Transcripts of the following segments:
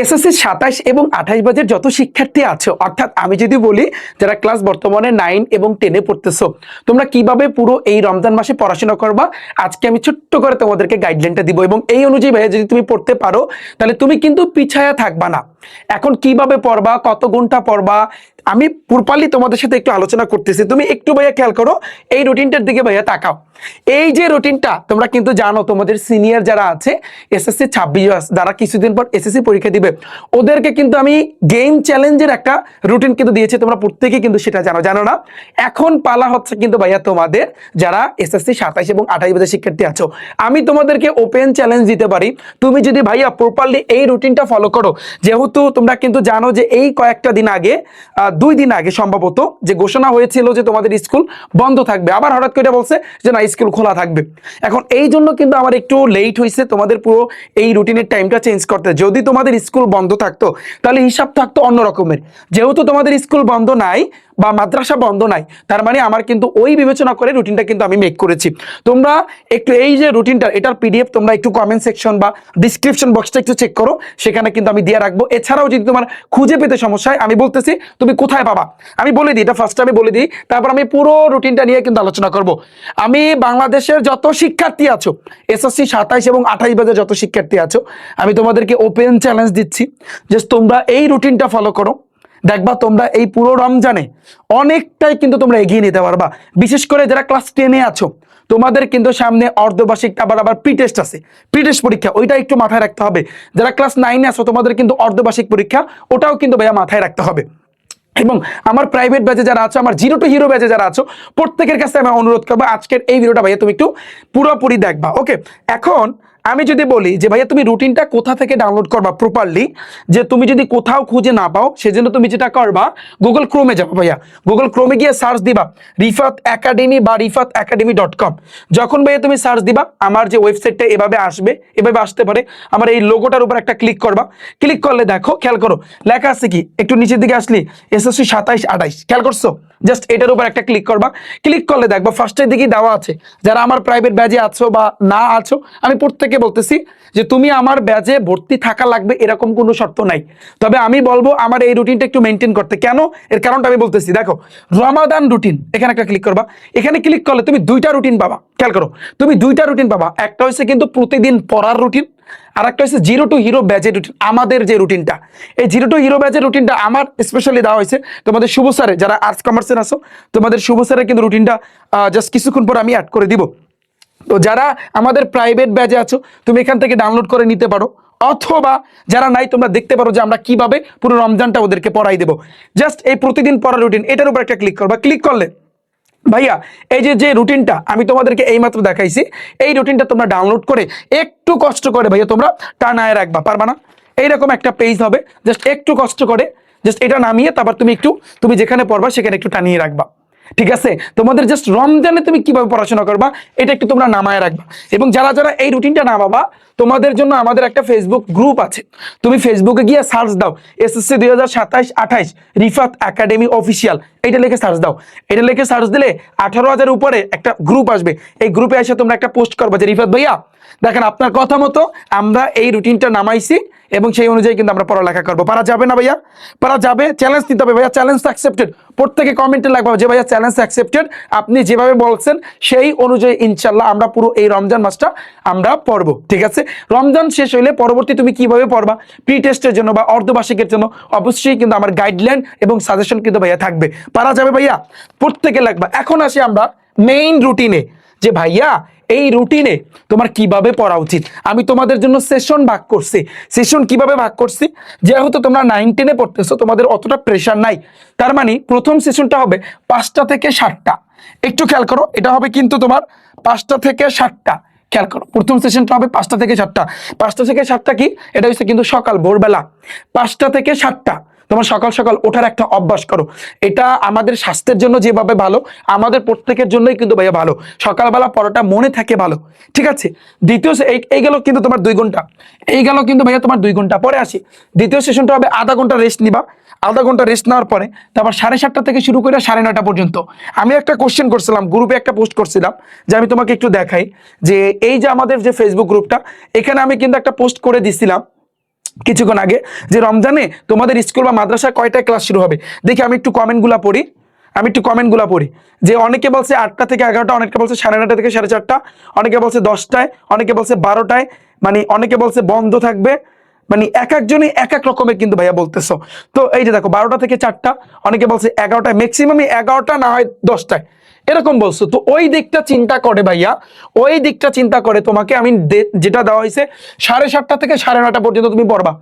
SSC 27 এবং 28 ব্যাচের যত শিক্ষার্থী আছো, অর্থাৎ আমি যদি বলি যারা ক্লাস বর্তমানে 9 এবং 10-এ পড়তেছো, তোমরা কিভাবে পুরো এই রমজান মাসে পড়াশোনা করবা আজকে আমি ছোট্ট করে তোমাদেরকে গাইডলাইনটা দিব। এবং এই অনুযায়ী ভাইয়া যদি তুমি পড়তে পারো তাহলে তুমি কিন্তু পিছায়া থাকবা না। এখন কিভাবে পড়বা, কত ঘন্টা পড়বা, আমি প্রপারলি তোমাদের সাথে একটু আলোচনা করতেছি। তুমি একটু ভাইয়া খেয়াল করো, এই রুটিনটার দিকে ভাইয়া তাকাও। এই যে রুটিনটা তোমরা কিন্তু জানো, তোমাদের সিনিয়র যারা আছে এসএসসি 26 যারা কিছুদিন পর এসএসসি পরীক্ষা দিবে, ওদেরকে কিন্তু আমি গেম চ্যালেঞ্জের একটা রুটিন কিন্তু দিয়েছি। তোমরা প্রত্যেকেই কিন্তু সেটা জানো না? এখন পালা হচ্ছে কিন্তু ভাইয়া তোমাদের যারা এসএসসি 27 এবং 28 ব্যাচের শিক্ষার্থী আছো, আমি তোমাদেরকে ওপেন চ্যালেঞ্জ দিতে পারি। তুমি যদি ভাইয়া প্রপারলি এই রুটিনটা ফলো করো, যেহেতু তোমরা কিন্তু জানো যে এই কয়েকটা দিন আগে 2 দিন আগে সম্ভবত যে ঘোষণা হয়েছিল যে তোমাদের স্কুল বন্ধ থাকবে, আবার হঠাৎ করে বলছে যে না স্কুল খোলা থাকবে। এখন এই জন্য কিন্তু আমার একটু লেট হয়েছে তোমাদের পুরো এই রুটিনের টাইমটা চেঞ্জ করতে। যদি তোমাদের স্কুল বন্ধ থাকতো তাহলে হিসাব থাকতো অন্য রকমের। যেহেতু তোমাদের স্কুল বন্ধ নাই বা মাদ্রাসা বন্ধ নাই, তার মানে আমার কিন্তু ওই বিবেচনা করে রুটিনটা কিন্তু আমি মেক করেছি। তোমরা একটু এই যে রুটিনটা, এটার পিডিএফ তোমরা একটু কমেন্ট সেকশন বা ডিসক্রিপশন বক্সটা একটু চেক করো, সেখানে কিন্তু আমি দিয়ে রাখবো। এছাড়াও যদি তোমার খুঁজে পেতে সমস্যা হয়, আমি বলতেছি তুমি কোথায় পাবা আমি বলে দিই, এটা ফার্স্ট আমি বলে দিই, তারপর আমি পুরো রুটিনটা নিয়ে কিন্তু আলোচনা করব। আমি বাংলাদেশের যত শিক্ষার্থী আছো, এসএসসি 27 এবং 28 ব্যাচের যত শিক্ষার্থী আছো, আমি তোমাদেরকে ওপেন চ্যালেঞ্জ দিচ্ছি যে তোমরা এই রুটিনটা ফলো করো। দেখবা তোমরা এই পুরো রমজানে অনেকটাই কিন্তু তোমরা এগিয়ে নিতে পারবা। বিশেষ করে যারা ক্লাস 10-এ আছো, তোমাদের কিন্তু সামনে অর্ধবার্ষিক আবার প্রি টেস্ট আছে, প্রি টেস্ট পরীক্ষা, ওইটা একটু মাথায় রাখতে হবে। যারা ক্লাস 9-এ আছো, তোমাদের কিন্তু অর্ধবার্ষিক পরীক্ষা, ওটাও কিন্তু ভাইয়া মাথায় রাখতে হবে। এবং আমার প্রাইভেট ব্যাচে যারা আছো, আমার জিরো টু হিরো ব্যাচে যারা আছো, প্রত্যেকের কাছে আমি অনুরোধ করবো আজকের এই ভিডিওটা ভাইয়া তুমি একটু পুরোপুরি দেখবা। ওকে, এখন আমি যদি বলি যে ভাইয়া তুমি রুটিনটা কোথা থেকে ডাউনলোড করবা প্রপারলি, যে তুমি যদি কোথাও খুঁজে না পাও, সেজন্য তুমি যেটা করবা গুগল ক্রোমে যাবো ভাইয়া। গুগল ক্রোমে গিয়ে সার্চ দিবা রিফাত একাডেমি বা rifatacademy.com। যখন ভাইয়া তুমি সার্চ দিবা, আমার যে ওয়েবসাইটটা এভাবে আসবে, এভাবে আসতে পারে। আমার এই লোগোটার উপর একটা ক্লিক করবা। ক্লিক করলে দেখো, খেয়াল করো লেখা আছে কি, একটু নিচের দিকে আসলি এসএসসি 27 28, খেয়াল করছো? জাস্ট এটার উপর একটা ক্লিক করবা। ক্লিক করলে দেখবা ফার্স্টের দিকে দেওয়া আছে যারা আমার প্রাইভেট ব্যাচে আছো বা না আছো, আমি প্রত্যেককে বলতেছি যে তুমি আমার ব্যাচে ভর্তি থাকা লাগবে এরকম কোনো শর্ত নাই। তবে আমি বলবো আমার এই রুটিনটা একটু মেনটেন করতে। কেন, এর কারণটা আমি বলতেছি। দেখো রমাদান রুটিন, এখানে একটা ক্লিক করবা। এখানে ক্লিক করলে তুমি 2টা রুটিন পাবা। খেয়াল করো, তুমি 2টা রুটিন পাবা। একটা হচ্ছে কিন্তু প্রতিদিন পড়ার রুটিন, আর একটা হচ্ছে জিরো টু হিরো ব্যাচের রুটিন। আমাদের যে রুটিনটা, এই জিরো টু হিরো ব্যাচের রুটিনটা আমার স্পেশালি দেওয়া হয়েছে তোমাদের শুভ স্যারে, যারা আর্টস কমার্সের আছো, তোমাদের শুভ স্যারের কিন্তু রুটিনটা জাস্ট কিছুক্ষণ পর আমি অ্যাড করে দিব। তো যারা আমাদের প্রাইভেট ব্যাচে আছো, তুমি এখান থেকে ডাউনলোড করে নিতে পারো, অথবা যারা নাই তোমরা দেখতে পারো যে আমরা কিভাবে পুরো রমজানটা ওদেরকে পড়াই দেবো। জাস্ট এই প্রতিদিন পড়ার রুটিন, এটার উপর একটা ক্লিক করবা। ক্লিক করলে ভাইয়া এই যে রুটিনটা আমি তোমাদেরকে এইমাত্র দেখাইছি, এই রুটিনটা তোমরা ডাউনলোড করে একটু কষ্ট করে ভাইয়া তোমরা টানায় রাখবা। পারবা না? এইরকম একটা পেজ হবে, জাস্ট একটু কষ্ট করে জাস্ট এটা নামিয়ে তারপর তুমি যেখানে পড়বা সেখানে একটু টানিয়ে রাখবা। ঠিক আছে? তোমাদের জাস্ট রমজানে তুমি কিভাবে পড়াশোনা করবা এটা একটু তোমরা নামায় রাখবা। এবং যারা যারা এই রুটিনটা নামাবা, তোমাদের জন্য আমাদের একটা ফেসবুক গ্রুপ আছে। তুমি ফেসবুকে গিয়ে সার্চ দাও এসএসসি 2027 28 রিফাত একাডেমি অফিসিয়াল, এটা লিখে সার্চ দাও। এটা লিখে সার্চ দিলে 18,000 উপরে একটা গ্রুপ আসবে। এই গ্রুপে এসে তোমরা একটা পোস্ট করবা যে রিফাত ভাইয়া দেখেন আপনার কথা মতো আমরা এই রুটিনটা নামাইছি এবং সেই অনুযায়ী কিন্তু আমরা পড়ালেখা করবো। পারা যাবে না ভাইয়া? পারা যাবে। চ্যালেঞ্জ দিতে হবে ভাইয়া, চ্যালেঞ্জ অ্যাকসেপ্টেড। প্রত্যেকে কমেন্টে লাগবে যে ভাইয়া চ্যালেঞ্জ অ্যাকসেপ্টেড, আপনি যেভাবে বলছেন সেই অনুযায়ী ইনশাল্লাহ আমরা পুরো এই রমজান মাসটা আমরা পড়বো। ঠিক আছে? রমজান শেষ হইলে পরবর্তী তুমি কিভাবে পড়বা প্রি টেস্টের জন্য বা অর্ধবার্ষিকের জন্য, অবশ্যই কিন্তু আমার গাইডলাইন এবং সাজেশন কিন্তু ভাইয়া থাকবে। পারা যাবে ভাইয়া? প্রত্যেকে লাগবে। এখন আসি আমরা মেইন রুটিনে, যে ভাইয়া এই রুটিনে তোমার কিভাবে পড়া উচিত। আমি তোমাদের জন্য সেশন ভাগ করছি। সেশন কিভাবে ভাগ করছি, যেহেতু তোমরা 9 10-এ পড়তেছো, তোমাদের অতটা প্রেশার নাই। তার মানে প্রথম সেশনটা হবে 5টা থেকে 7টা। একটু খেয়াল করো, এটা হবে কিন্তু তোমার 5টা থেকে 7টা। খেয়াল করো, প্রথম সেশনটা হবে 5টা থেকে 7টা। 5টা থেকে 7টা কি, এটা হচ্ছে কিন্তু সকাল ভোরবেলা। 5টা থেকে 7টা তোমার সকাল সকাল ওঠার একটা অভ্যাস করো। এটা আমাদের স্বাস্থ্যের জন্য যেভাবে ভালো, আমাদের প্রত্যেকের জন্যই কিন্তু ভাইয়া ভালো। সকালবেলা পড়াটা মনে থাকে ভালো। ঠিক আছে? দ্বিতীয় এই গেল কিন্তু তোমার 2 ঘন্টা, এই গেল কিন্তু ভাইয়া তোমার 2 ঘন্টা। পরে আসি দ্বিতীয় সেশনটা হবে আধা ঘন্টা রেস্ট নিবা। আধা ঘন্টা রেস্ট নেওয়ার পরে তারপর 7:30 থেকে শুরু করে 9:30 পর্যন্ত। আমি একটা কোশ্চেন করছিলাম গ্রুপে, একটা পোস্ট করছিলাম যে আমি তোমাকে একটু দেখাই যে এই যে আমাদের যে ফেসবুক গ্রুপটা, এখানে আমি কিন্তু একটা পোস্ট করে দিছিলাম কিছুক্ষণ আগে যে রমজানে তোমাদের স্কুল বা মাদ্রাসা কয়টায় ক্লাস শুরু হবে। দেখি আমি একটু কমেন্টগুলা পড়ি যে অনেকে বলছে 8টা থেকে 11টা, অনেকে বলছে 9:30 থেকে 4:30, অনেকে বলছে 10টায়, অনেকে বলছে 12টায়, মানে অনেকে বলছে বন্ধ থাকবে, মানে এক একজনই এক এক রকমের কিন্তু ভাইয়া বলতেছো। তো এই যে দেখো 12টা থেকে 4টা, অনেকে বলছে 11টায়, ম্যাক্সিমামই 11টা না হয় 10টায় এরকম বলছো। তো ওই দিকটা চিন্তা করে ভাইয়া, ওই দিকটা চিন্তা করে তোমাকে আমি যেটা দেওয়া হয়েছে 7:30 থেকে 9:30 পর্যন্ত তুমি পড়বা।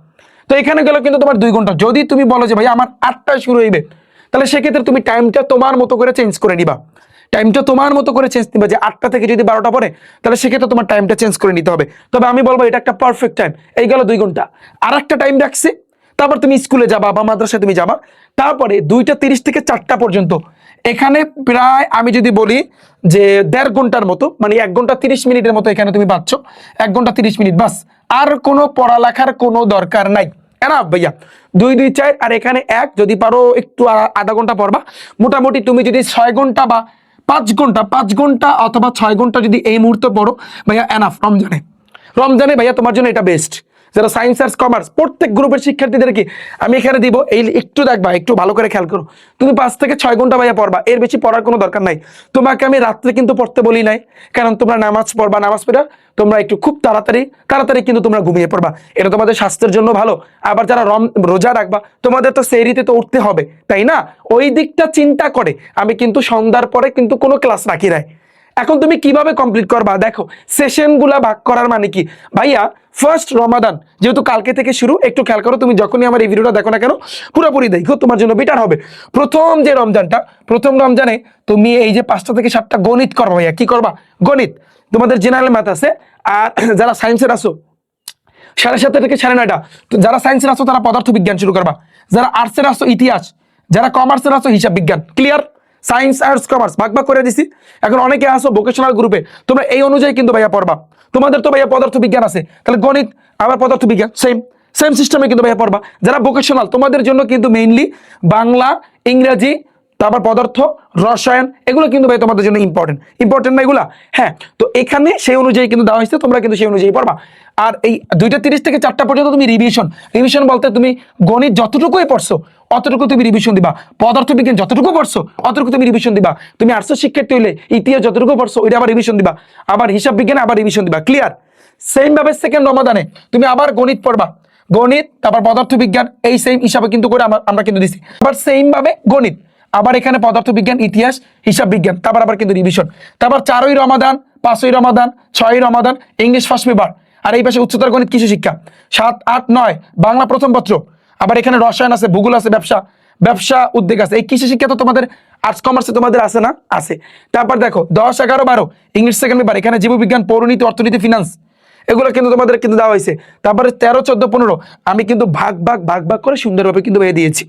তো এখানে গেলে কিন্তু তোমার 2 ঘন্টা। যদি তুমি বলো যে ভাই আমার 8টায় শুরু হইবে, তাহলে সেক্ষেত্রে তুমি টাইমটা তোমার মতো করে চেঞ্জ করে নিবা, টাইমটা তোমার মতো করে চেঞ্জ নিবা। যে 8টা থেকে যদি 12টা পড়ে, তাহলে সেক্ষেত্রে তোমার টাইমটা চেঞ্জ করে নিতে হবে। তবে আমি বলবো এটা একটা পারফেক্ট টাইম। এই গেল 2 ঘন্টা। আর একটা টাইম রাখছি, তারপর তুমি স্কুলে যাবা বা মাদ্রাসায় তুমি যাবা, তারপরে 2:30 থেকে 4টা পর্যন্ত এখানে প্রায় আমি যদি বলি যে 1.5 ঘন্টার মতো, মানে 1 ঘন্টা 30 মিনিটের মতো এখানে তুমি পাচ্ছ। 1 ঘন্টা 30 মিনিট বাস, আর কোনো পড়ালেখার কোনো দরকার নাই। এনা ভাইয়া 2 2 4 আর এখানে 1, যদি পারো একটু আধা ঘন্টা পড়বা। মোটামুটি তুমি যদি 6 ঘন্টা বা 5 ঘন্টা অথবা 6 ঘন্টা যদি এই মুহূর্তে পড়ো ভাইয়া এনাফ। রমজানে ভাইয়া তোমার জন্য এটা বেস্ট। যারা সায়েন্স আর্টস কমার্স প্রত্যেক গ্রুপের শিক্ষার্থীদের কি আমি এখানে দিব, এই একটু দেখবা, একটু ভালো করে খেয়াল করো। তুমি 5 থেকে 6 ঘন্টা ভাইয়া পড়বা, এর বেশি পড়ার কোনো দরকার নাই। তোমাকে আমি রাত্রে কিন্তু পড়তে বলি নাই, কারণ তোমরা নামাজ পড়বা, নামাজ পড়া তোমরা একটু খুব তাড়াতাড়ি কিন্তু তোমরা ঘুমিয়ে পড়বা। এটা তোমাদের স্বাস্থ্যের জন্য ভালো। আবার যারা রোজা রাখবা, তোমাদের তো সেহরিতে তো উঠতে হবে, তাই না? ওই দিকটা চিন্তা করে আমি কিন্তু সন্ধ্যার পরে কিন্তু কোনো ক্লাস রাখি নাই। এখন তুমি কিভাবে কমপ্লিট করবা? দেখো সেশনগুলা ভাগ করার মানে কি ভাইয়া, ফার্স্ট রমাদান যেহেতু কালকে থেকে শুরু, একটু খেয়াল করো, তুমি যখনই আমার এই ভিডিওটা দেখো না কেন পুরোপুরি দেখো, তোমার জন্য বেটার হবে। প্রথম রমজানে তুমি এই যে 5টা থেকে 7টা গণিত করবা ভাইয়া। কি করবা? গণিত। তোমাদের জেনারেল ম্যাথ আছে। আর যারা সায়েন্সের আসো 7:30 থেকে 9:30, তো যারা সায়েন্সের আসো তারা পদার্থ বিজ্ঞান শুরু করবা। যারা আর্টসের আসো ইতিহাস, যারা কমার্সের আসো হিসাব বিজ্ঞান। ক্লিয়ার? সায়েন্স আর্টস কমার্স ভাগ ভাগ করে দিছি। এখন অনেকে আসো ভোকেশনাল গ্রুপে, তোমরা এই অনুযায়ী কিন্তু ভাইয়া পড়বা। তোমাদের তো ভাইয়া পদার্থ বিজ্ঞান আছে, তাহলে গণিত আবার পদার্থ বিজ্ঞান সেম সিস্টেমে কিন্তু ভাইয়া পড়বা। যারা ভোকেশনাল তোমাদের জন্য কিন্তু মেইনলি বাংলা, ইংরেজি, তারপর পদার্থ, রসায়ন, এগুলো কিন্তু ভাই তোমাদের জন্য ইম্পর্টেন্ট না এগুলা? হ্যাঁ, তো এখানে সেই অনুযায়ী কিন্তু দেওয়া হয়েছে, তোমরা কিন্তু সেই অনুযায়ী পড়বা। আর এই 2:30 থেকে 4টা পর্যন্ত তুমি রিভিশন বলতে তুমি গণিত যতটুকুই পড়ছো অতটুকু তুমি রিভিশন দিবা, পদার্থ বিজ্ঞান যতটুকু পড়ছো অতটুকু তুমি রিভিশন দিবা, তুমি আর্টস শিক্ষার্থী হইলে ইতিহাস যতটুকু পড়ছো ওইটা আবার রিভিশন দিবা, আবার হিসাব বিজ্ঞান আবার রিভিশন দিবা। ক্লিয়ার? সেম ভাবে সেকেন্ড রমাদানে তুমি আবার গণিত পড়বা, গণিত তারপর পদার্থ বিজ্ঞান, এই সেম হিসাবে কিন্তু করে আমরা কিন্তু দিছি। আবার সেম ভাবে গণিত, আবার এখানে পদার্থ বিজ্ঞান, ইতিহাস, হিসাব বিজ্ঞান, তারপর আবার কিন্তু রিভিশন। তারপর 4ই রমাদান, 5ই রমাদান, 6ই রমাদান ইংলিশ ফার্স্ট পেপার, আর এই পাশে উচ্চতর গণিত কৃষি শিক্ষা, 7, 8, 9 বাংলা প্রথম পত্র, আবার এখানে রসায়ন আছে, ভূগোল আছে, ব্যবসা উদ্যোগ আছে। এই কৃষি শিক্ষা তো তোমাদের আর্টস কমার্সে তোমাদের আছে না? আছে। তারপর দেখো 10, 11, 12 ইংলিশ সেকেন্ড পেপার, এখানে জীববিজ্ঞান, পৌরনীতি, অর্থনীতি, ফিনান্স, এগুলো কিন্তু তোমাদের কিন্তু দেওয়া হয়েছে। তারপরে 13, 14, 15 আমি কিন্তু ভাগ করে সুন্দরভাবে কিন্তু ভাইয়া দিয়েছি।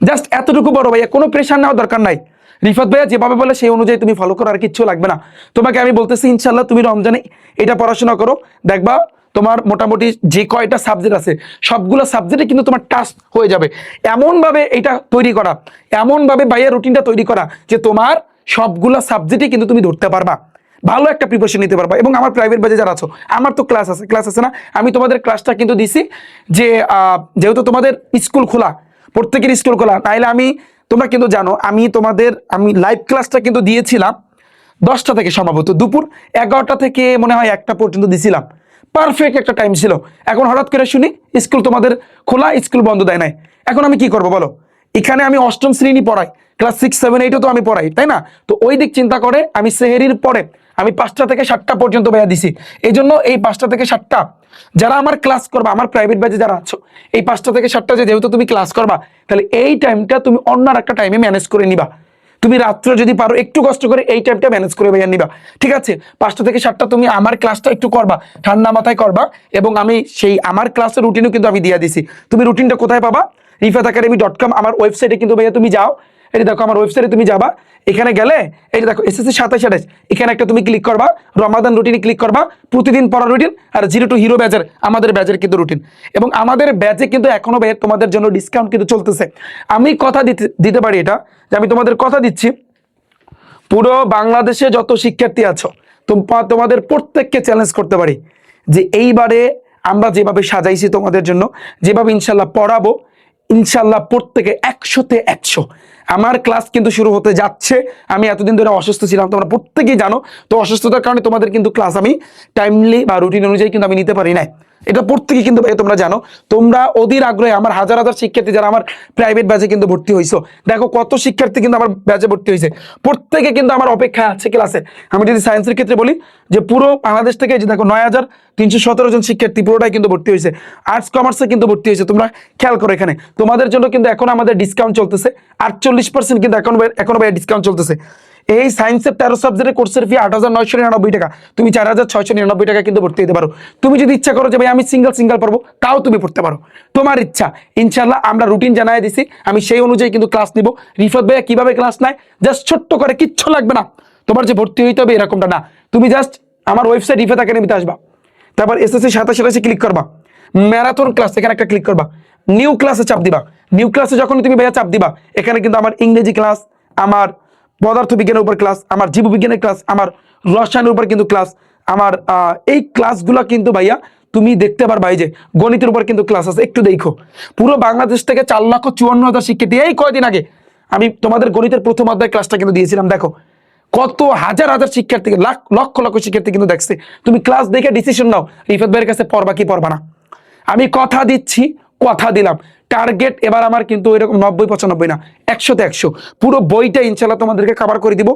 জাস্ট এতটুকু বড় ভাইয়া, কোনো প্রেশার নেওয়ার দরকার নাই। রিফাত ভাইয়া যেভাবে বলে সেই অনুযায়ী তুমি ফলো করো, আর কিচ্ছু লাগবে না তোমাকে। আমি বলতেছি ইনশাল্লাহ তুমি রমজানে এটা পড়াশোনা করো, দেখবা তোমার মোটামুটি যে কয়টা সাবজেক্ট আছে সবগুলো সাবজেক্টে কিন্তু তোমার টাচ হয়ে যাবে। এমনভাবে এটা তৈরি করা, এমনভাবে ভাইয়া রুটিনটা তৈরি করা যে তোমার সবগুলো সাবজেক্টই কিন্তু তুমি ধরতে পারবা, ভালো একটা প্রিপারেশন নিতে পারবা। এবং আমার প্রাইভেট ব্যাচে যারা আছো, আমার তো ক্লাস আছে না, আমি তোমাদের ক্লাসটা কিন্তু দিছি যে যেহেতু তোমাদের স্কুল খোলা, প্রত্যেকের স্কুল খোলা, তাইলে তোমরা কিন্তু জানো আমি লাইভ ক্লাসটা কিন্তু দিয়েছিলাম 10টা থেকে, সম্ভবত দুপুর 11টা থেকে মনে হয় 1টা পর্যন্ত দিছিলাম। পারফেক্ট একটা টাইম ছিল। এখন হঠাৎ করে শুনি স্কুল তোমাদের খোলা, স্কুল বন্ধ দেয় নাই। এখন আমি কি করবো বলো? এখানে আমি 8ম শ্রেণী পড়াই, ক্লাস 6, 7, 8ও তো আমি পড়াই, তাই না? তো ওই দিক চিন্তা করে আমি সেহেরির পরে আমি 5টা থেকে 7টা পর্যন্ত ভাইয়া দিছি। এই জন্য এই 5টা থেকে 7টা যারা আমার ক্লাস করবা, আমার প্রাইভেট ব্যাচে যারা আছো, এই 5টা থেকে 7টা যেহেতু তুমি ক্লাস করবা, তাহলে এই টাইমটা তুমি অন্য একটা টাইমে ম্যানেজ করে নিবা। তুমি রাত্রে যদি পারো একটু কষ্ট করে এই টাইমটা ম্যানেজ করে ভাইয়া নিবা, ঠিক আছে? 5টা থেকে 7টা তুমি আমার ক্লাসটা একটু করবা, ঠান্ডা মাথায় করবা। এবং আমি সেই আমার ক্লাসের রুটিনও কিন্তু আমি দিয়ে দিছি। তুমি রুটিনটা কোথায় পাবা? rifatacademy.com আমার ওয়েবসাইটে কিন্তু ভাইয়া তুমি যাও, এটা দেখো আমার ওয়েবসাইটে তুমি যাবা, এখানে গেলে এটা দেখো SSC 27, এখানে একটা তুমি ক্লিক করবা, রমাদান রুটিনে ক্লিক করবা, প্রতিদিন পড়ার রুটিন, আর 0 to হিরো ব্যাচের আমাদের ব্যাচের কিন্তু রুটিন। এবং আমাদের ব্যাচে কিন্তু এখনো ভাইয়া তোমাদের জন্য ডিসকাউন্ট কিন্তু চলতেছে। আমি কথা দিতে পারি এটা, যে আমি তোমাদের কথা দিচ্ছি, পুরো বাংলাদেশে যত শিক্ষার্থী আছো তোমাদের প্রত্যেককে চ্যালেঞ্জ করতে পারি যে এইবারে আমরা যেভাবে সাজাইছি তোমাদের জন্য, যেভাবে ইনশাল্লাহ পড়াবো, ইনশাল্লাহ প্রত্যেকে 100-তে 100। আমার ক্লাস কিন্তু শুরু হতে যাচ্ছে। আমি এতদিন ধরে অসুস্থ ছিলাম, তোমরা প্রত্যেকেই জানো। তো অসুস্থতার কারণে তোমাদের কিন্তু ক্লাস আমি টাইমলি বা রুটিন অনুযায়ী কিন্তু আমি নিতে পারি নাই, এটা প্রত্যেকেই কিন্তু তোমরা জানো। তোমরা অধীর আগ্রহে আমার হাজার হাজার শিক্ষার্থী যারা আমার প্রাইভেট ব্যাচে কিন্তু ভর্তি হয়েছো, দেখো কত শিক্ষার্থী কিন্তু আমার ব্যাচে ভর্তি হয়েছে, প্রত্যেকে কিন্তু আমার অপেক্ষা আছে ক্লাসে। আমি যদি সায়েন্সের ক্ষেত্রে বলি যে পুরো বাংলাদেশ থেকে যে দেখো 9,317 জন শিক্ষার্থী পুরোটাই কিন্তু ভর্তি হয়েছে। আর্টস কমার্সে কিন্তু ভর্তি হয়েছে। তোমরা খেয়াল করো, এখানে তোমাদের জন্য কিন্তু এখন আমাদের ডিসকাউন্ট চলতেছে 48% কিন্তু এখনো ভাই ডিসকাউন্ট চলতেছে। এই সায়েন্সের 13 সাবজেক্টের কোর্সের ফি 8,999 টাকা, তুমি 4,699 টাকা কিন্তু ভর্তি হতে পারো। তুমি যদি ইচ্ছা করো যে ভাই আমি সিঙ্গেল পড়বো, তাও তুমি পড়তে পারো, তোমার ইচ্ছা। ইনশাল্লাহ আমরা রুটিন জানাই দিছি, আমি সেই অনুযায়ী কিন্তু ক্লাস নিব। রিফাত ভাইয়া কিভাবে ক্লাস নেয়, জাস্ট ছোট্ট করে, কিচ্ছু লাগবে না তোমার যে ভর্তি হইতে হবে এরকমটা না। তুমি জাস্ট আমার ওয়েবসাইট রিফাত একাডেমিতে আসবা, তারপর SSC 27 ক্লিক করবা, ম্যারাথন ক্লাস এখানে একটা ক্লিক করবা, নিউ ক্লাসে চাপ দিবা। নিউ ক্লাসে যখন তুমি ভাইয়া চাপ দিবা, এখানে কিন্তু আমার ইংরেজি ক্লাস, আমার পদার্থ বিজ্ঞানের উপর ক্লাস, আমার জীববিজ্ঞানের ক্লাস, আমার রসায়নের উপর কিন্তু ক্লাস, আমার এই ক্লাসগুলো কিন্তু ভাইয়া তুমি দেখতে পারবা। এই যে গণিতের উপর কিন্তু ক্লাস আছে, একটু দেখো। পুরো বাংলাদেশ থেকে 4,54,000 শিক্ষার্থী, এই কয়দিন আগে আমি তোমাদের গণিতের প্রথম অধ্যায় ক্লাসটা কিন্তু দিয়েছিলাম। দেখো কত হাজার হাজার শিক্ষার্থী, লক্ষ লক্ষ শিক্ষার্থী কিন্তু দেখছে। তুমি ক্লাস দেখে ডিসিশন নাও রিফাত ভাইয়ের কাছে পড়বা কি পড়বা না। আমি কথা দিচ্ছি, কথা দিলাম, টার্গেট এবার আমার কিন্তু ওইরকম 90-95 না, 100-তে 100। পুরো বইটা ইনশাল্লাহ তোমাদেরকে কভার করে দিব।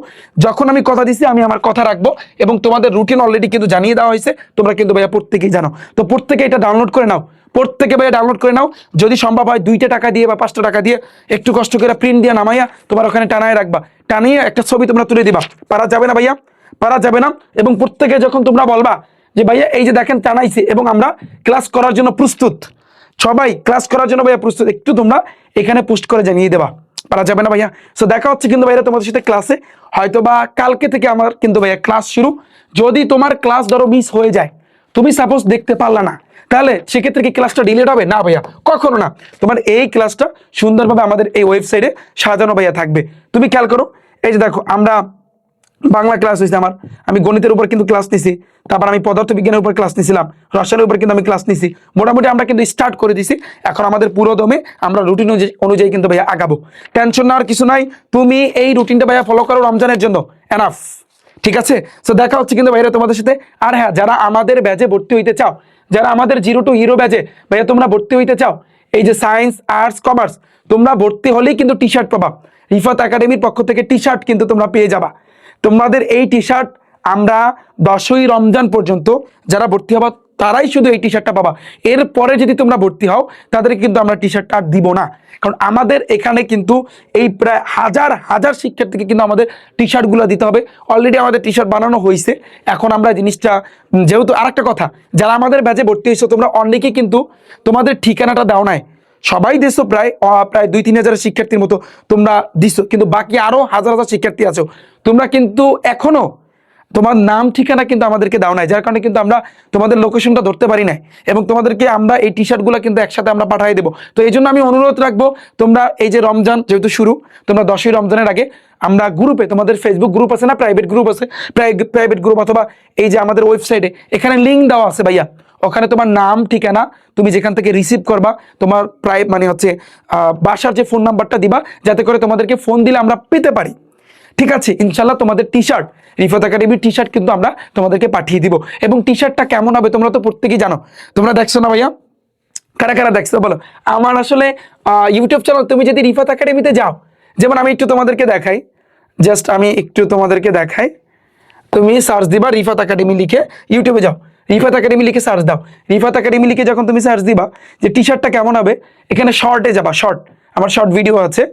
যখন আমি কথা দিচ্ছি আমি আমার কথা রাখবো, এবং তোমাদের রুটিন অলরেডি কিন্তু জানিয়ে দেওয়া হয়েছে, তোমরা কিন্তু ভাইয়া প্রত্যেকেই জানো। তো প্রত্যেকে এটা ডাউনলোড করে নাও, প্রত্যেকে ভাইয়া ডাউনলোড করে নাও। যদি সম্ভব হয় 2 টাকা দিয়ে বা 5 টাকা দিয়ে একটু কষ্ট করে প্রিন্ট দিয়ে নামাইয়া তোমার ওখানে টানায় রাখবা, টানিয়ে একটা ছবি তোমরা তুলে দিবা। পারা যাবে না ভাইয়া, পারা যাবে না। এবং প্রত্যেকে যখন তোমরা বলবা যে ভাইয়া এই যে দেখেন টানাইছি এবং আমরা ক্লাস করার জন্য প্রস্তুত, সবাই ক্লাস করার জন্য ভাইয়া প্রস্তুত, একটু তোমরা এখানে পোস্ট করে জানিয়ে দেবা। পারা যাবে না ভাইয়া। সো দেখা হচ্ছে কিন্তু ভাইয়া তোমাদের সাথে ক্লাসে, হয়তো বা কালকে থেকে আমার কিন্তু ভাইয়া ক্লাস শুরু। যদি তোমার ক্লাস ধরো মিস হয়ে যায়, তুমি সাপোজ দেখতে পারলা না, তাহলে সেক্ষেত্রে কি ক্লাসটা ডিলিট হবে? না ভাইয়া, কখনো না। তোমার এই ক্লাসটা সুন্দরভাবে আমাদের এই ওয়েবসাইটে সাজানো ভাইয়া থাকবে। তুমি খেয়াল করো, এই যে দেখো আমরা বাংলা ক্লাস হয়েছে আমার, আমি গণিতের উপর কিন্তু ক্লাস নিছি, তারপর আমি পদার্থ বিজ্ঞানের উপর ক্লাস নিছিলাম, রসায়নের উপর কিন্তু আমি ক্লাস নিছি। মোটামুটি আমরা কিন্তু স্টার্ট করে দিছি। এখন আমাদের পুরো দমে আমরা রুটিন অনুযায়ী কিন্তু ভাইয়া আগাবো। টেনশন নেওয়ার কিছু নাই, তুমি এই রুটিনটা ভাইয়া ফলো করো রমজানের জন্য, এনাফ। ঠিক আছে? সো দেখা হচ্ছে কিন্তু ভাইয়া তোমাদের সাথে। আর হ্যাঁ, যারা আমাদের ব্যাচে ভর্তি হইতে চাও, যারা আমাদের 0 to হিরো ব্যাচে ভাইয়া তোমরা ভর্তি হইতে চাও, এই যে সায়েন্স, আর্টস, কমার্স, তোমরা ভর্তি হলেই কিন্তু টি শার্ট পাবা। রিফাত একাডেমির পক্ষ থেকে টি শার্ট কিন্তু তোমরা পেয়ে যাবা। তোমাদের এই টি শার্ট আমরা 10ই রমজান পর্যন্ত যারা ভর্তি হবা তারাই শুধু এই টি শার্টটা পাবা। এরপরে যদি তোমরা ভর্তি হও তাদেরকে কিন্তু আমরা টি শার্টটা আর দিব না, কারণ আমাদের এখানে কিন্তু এই প্রায় হাজার হাজার শিক্ষার্থীকে কিন্তু আমাদের টি শার্টগুলো দিতে হবে। অলরেডি আমাদের টি শার্ট বানানো হয়েছে। এখন আমরা জিনিসটা যেহেতু, আরেকটা কথা, যারা আমাদের ব্যাচে ভর্তি হয়েছো তোমরা অনেকেই কিন্তু তোমাদের ঠিকানাটা দাও নাই, সবাই দিছো, প্রায় 2-3 হাজার শিক্ষার্থীর মতো তোমরা দিছো, কিন্তু বাকি আরো হাজার হাজার শিক্ষার্থী আছো, তোমরা কিন্তু এখনো তোমার নাম ঠিকানা কিন্তু আমাদেরকে দাও নাই, যার কারণে কিন্তু আমরা তোমাদের লোকেশনটা ধরতে পারি নাই, এবং তোমাদেরকে আমরা এই টি শার্টগুলো কিন্তু একসাথে আমরা পাঠিয়ে দেবো। তো এই জন্য আমি অনুরোধ রাখবো, তোমরা এই যে রমজান যেহেতু শুরু, তোমরা 10ই রমজানের আগে আমরা গ্রুপে, তোমাদের ফেসবুক গ্রুপ আছে না, প্রাইভেট গ্রুপ আছে, প্রাইভেট গ্রুপ, অথবা এই যে আমাদের ওয়েবসাইটে এখানে লিঙ্ক দেওয়া আছে ভাইয়া, ওখানে তোমার নাম ঠিকানা, তুমি যেখান থেকে রিসিভ করবা, তোমার প্রায় মানে হচ্ছে বাসার যে ফোন নাম্বারটা দিবা, যাতে করে তোমাদেরকে ফোন দিলে আমরা পেতে পারি। ঠিক আছে? ইনশাল্লাহ তোমাদের টি শার্ট, রিফাত একাডেমির টি শার্ট কিন্তু আমরা তোমাদেরকে পাঠিয়ে দিব। এবং টি শার্টটা কেমন হবে তোমরা তো প্রত্যেকেই জানো, তোমরা দেখছো না ভাইয়া? কারা কারা দেখছো বলো? আমার আসলে ইউটিউব চ্যানেল, তুমি যদি রিফাত একাডেমিতে যাও, যেমন আমি একটু তোমাদেরকে দেখাই, জাস্ট আমি একটু তোমাদেরকে দেখাই, তুমি সার্চ দিবা রিফাত একাডেমি লিখে, ইউটিউবে যাও, রিফাত একাডেমি লিখে সার্চ দাও। রিফাত একাডেমি লিখে যখন তুমি সার্চ দিবা যে টি শার্টটা কেমন হবে, এখানে শর্টে যাবা, শর্ট, আমার শর্ট ভিডিও আছে,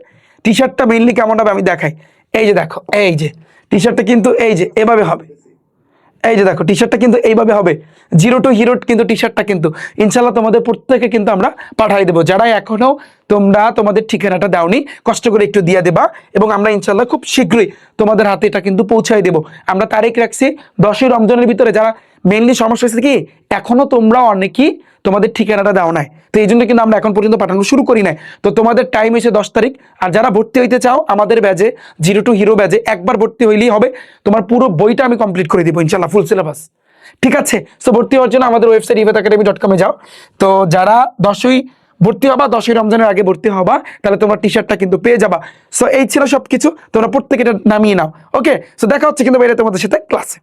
টি শার্টটা মেইনলি কেমন হবে আমি দেখাই। এই যে দেখো, এই যে টি শার্টটা কিন্তু এই যে এভাবে হবে, এই যে দেখো টি শার্টটা কিন্তু এইভাবে হবে, 0 to হিরো কিন্তু টি শার্টটা কিন্তু ইনশাল্লাহ তোমাদের প্রত্যেকে কিন্তু আমরা পাঠিয়ে দেবো। যারা এখনো তোমরা তোমাদের ঠিকানাটা দাওনি, কষ্ট করে একটু দিয়ে দেবা, এবং আমরা ইনশাল্লাহ খুব শীঘ্রই তোমাদের হাতে এটা কিন্তু পৌঁছাই দেবো। আমরা তারিখ রাখছি 10ই রমজানের ভিতরে। যারা মেইনলি সমস্যা হচ্ছে কি, এখনো তোমরা অনেকেই তোমাদের ঠিকানাটা দাও নাই, তো এই জন্য কিন্তু আমরা এখন পর্যন্ত পাঠানো শুরু করি নাই। তো তোমাদের টাইম হয়েছে 10 তারিখ। আর যারা ভর্তি হইতে চাও আমাদের ব্যাচে, 0 to হিরো ব্যাচে, একবার ভর্তি হইলেই হবে, তোমার পুরো বইটা আমি কমপ্লিট করে দিব ইনশাল্লাহ, ফুল সিলেবাস। ঠিক আছে? সো ভর্তি হওয়ার জন্য আমাদের ওয়েবসাইট ifatacademy.com-এ যাও। তো যারা 10ই ভর্তি হবা, 10ই রমজানের আগে ভর্তি হবা, তাহলে তোমার টি শার্টটা কিন্তু পেয়ে যাবা। সো এই ছিল সবকিছু, তোমরা প্রত্যেকে এটা নামিয়ে নাও। ওকে, সো দেখা হচ্ছে কিন্তু বাইরে তোমাদের সাথে ক্লাসে।